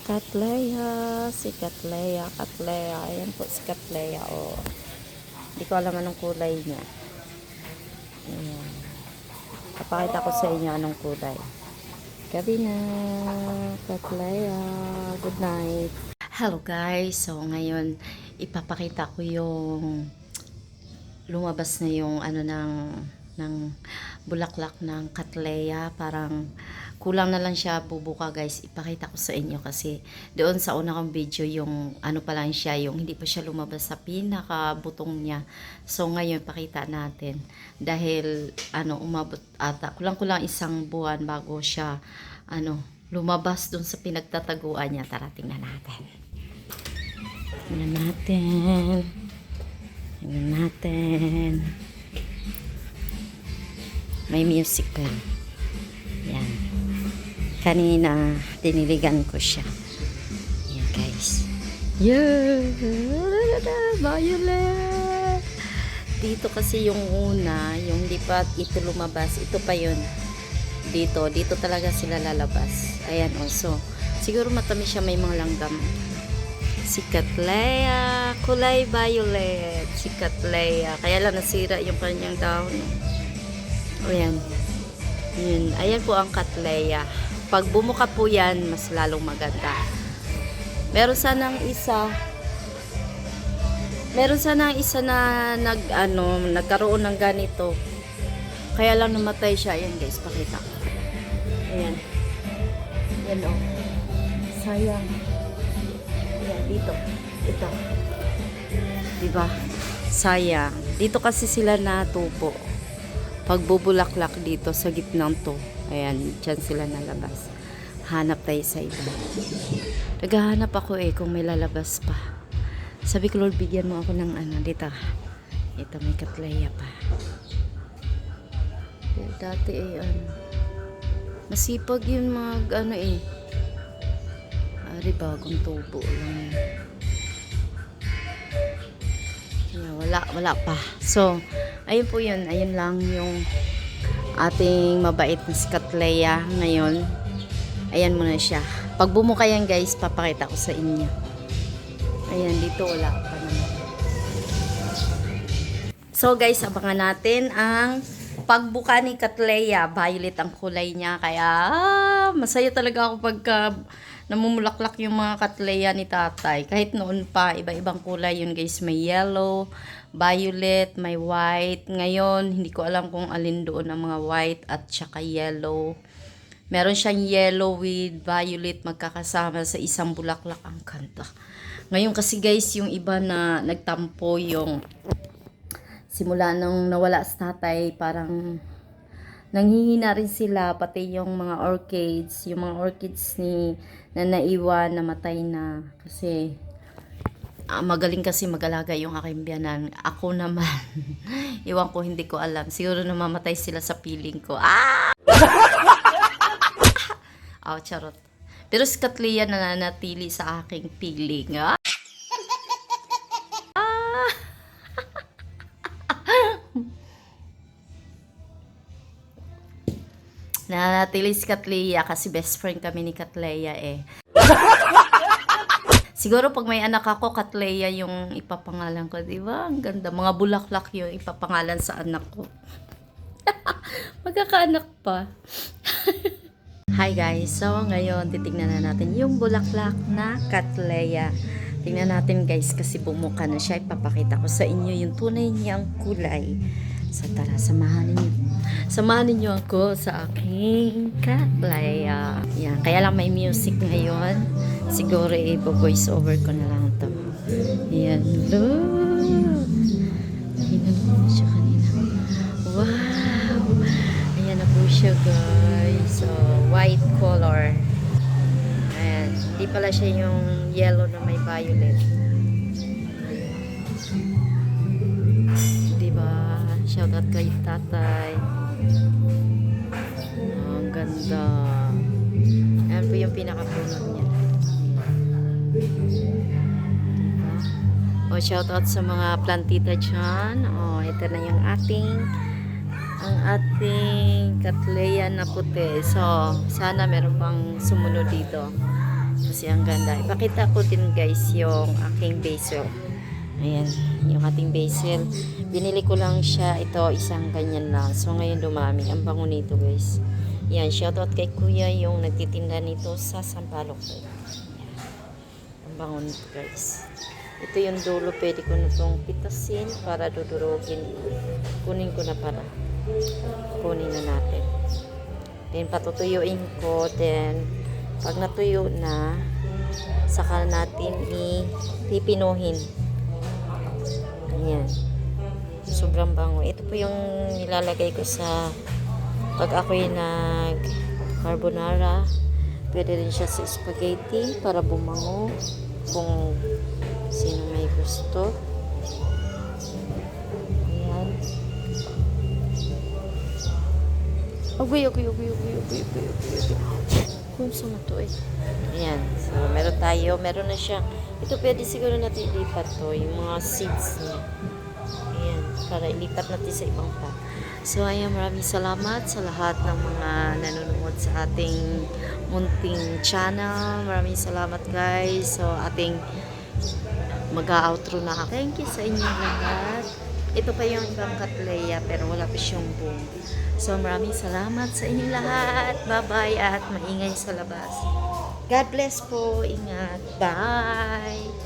Cattleya, si Cattleya, Cattleya. Ayan po si Cattleya. Oh. Hindi ko alam anong kulay niya. Ayan. Papakita ko sa inyo anong kulay. Gabi na, Cattleya. Good night. Hello guys. So ngayon ipapakita ko yung lumabas na yung ano ng bulaklak ng Cattleya. Parang kulang na lang siya bubuka guys. Ipakita ko sa inyo kasi doon sa una kong video yung ano pa lang siya, yung hindi pa siya lumabas sa pinakabutong niya. So ngayon pakita natin dahil ano umabot ata kulang-kulang isang buwan bago siya ano lumabas doon sa pinagtataguan niya. Tara tingnan natin. Tingnan natin. Tingnan natin. May music pa. Yan. Kanina, diniligan ko siya. Yan guys. Yeah! Violet! Dito kasi yung una, yung hindi pa ito lumabas. Ito pa yun. Dito talaga sila lalabas. Ayan also. Siguro matamis siya, may mga langgam. Si Cattleya, kulay violet. Si Cattleya. Kaya lang nasira yung kanyang dahon. Ayan. Yun. Ayan po ang Cattleya. Pag bumuka po yan, mas lalong maganda. Meron sanang isa na nagkaroon ng ganito. Kaya lang namatay siya. Ayan guys, pakita ko. Ayan. Ayan o. Sayang. Ayan, dito. Ito. Diba? Sayang. Dito kasi sila natupo. Pag bubulaklak dito sa gitnang to. Ayan, dyan sila nalabas. Hanap tayo sa iba. Naghahanap ako kung may lalabas pa. Sabi ko, Lord, bigyan mo ako ng ano. Dito. Ito, may Cattleya pa. Dati masipag yun Ari, bagong tubo lang. Wala pa. So, ayun po yun. Ayun lang yung ating mabait na si Cattleya ngayon. Ayan muna siya. Pag bumuka yan guys, papakita ko sa inyo. Ayan, dito wala pa naman. So guys, abangan natin ang pagbuka ni Cattleya. Violet ang kulay niya. Kaya masaya talaga ako pagka namumulaklak yung mga Cattleya ni tatay. Kahit noon pa, iba-ibang kulay yun guys. May yellow, violet, may white. Ngayon, hindi ko alam kung alin doon ang mga white at saka yellow. Meron siyang yellow with violet magkakasama sa isang bulaklak. Ang ganda. Ngayon kasi guys, yung iba na nagtampo yung simula nung nawala sa tatay, parang nanghihina rin sila, pati yung mga orchids, na naiwan, namatay na. Kasi magaling kasi mag-alaga yung aking biyanan. Ako naman, iwan ko, hindi ko alam. Siguro namamatay sila sa piling ko. Oh, charot. Pero si Cattleya nananatili sa aking piling. Nananatili si Cattleya kasi best friend kami ni Cattleya Siguro pag may anak ako, Cattleya yung ipapangalan ko, di ba? Ang ganda. Mga bulaklak yung ipapangalan sa anak ko. Magkakaanak pa. Hi guys. So ngayon, titignan na natin yung bulaklak na Cattleya. Tingnan natin guys kasi bumuka na siya. Ipapakita ko sa inyo yung tunay niyang kulay. So tara, samahan ninyo ako sa aking Cattleya. Yan, kaya lang may music ngayon. Siguro voice over ko na lang to. Yan, look. Tingnan mo siya kanina. Wow! Ayan na po siya guys. So, white color. Ayan, hindi pala siya yung yellow na may violet. Shoutout kay tatay. Oh, ang ganda. Ayan po yung pinakapuno niya. Oh, shoutout sa mga plantita dyan. Oh, ito na yung ating Cattleya na puti. So, sana meron pang sumunod dito. Kasi ang ganda. Ipakita ko din guys yung aking basil. Ayan, yung ating basil. Binili ko lang siya. Ito, isang ganyan lang. So, ngayon dumami. Ang bango nito guys. Yan, shoutout kay kuya yung nagtitinda nito sa Sampaloc. Ang bango nito guys. Ito yung dulo. Pwede ko na itong pitasin para dudurugin. Kunin ko na para. Kunin na natin. Then, patutuyuin ko. Then, pag natuyo na, saka natin ipipinuhin. Ayan. Sobrang bango. Ito po yung nilalagay ko sa pag ako'y nag carbonara. Pwede rin siya sa spaghetti para bumango. Kung sino may gusto. Ayan. Agoy. Kung saan to eh. Ayan. So, meron tayo. Meron na siya. Ito pwede siguro natin ilipat to. Yung mga seeds niya. Ayan. Para ilipat natin sa ibang pot. So, ayan. Maraming salamat sa lahat ng mga nanonood sa ating munting channel. Maraming salamat guys. So, ating mag-outro na ako. Thank you sa inyong lahat. Ito pa yung ibang katleya pero wala pa siyang boom. So, maraming salamat sa inyong lahat. Bye-bye at maingay sa labas. God bless po. Ingat. Bye!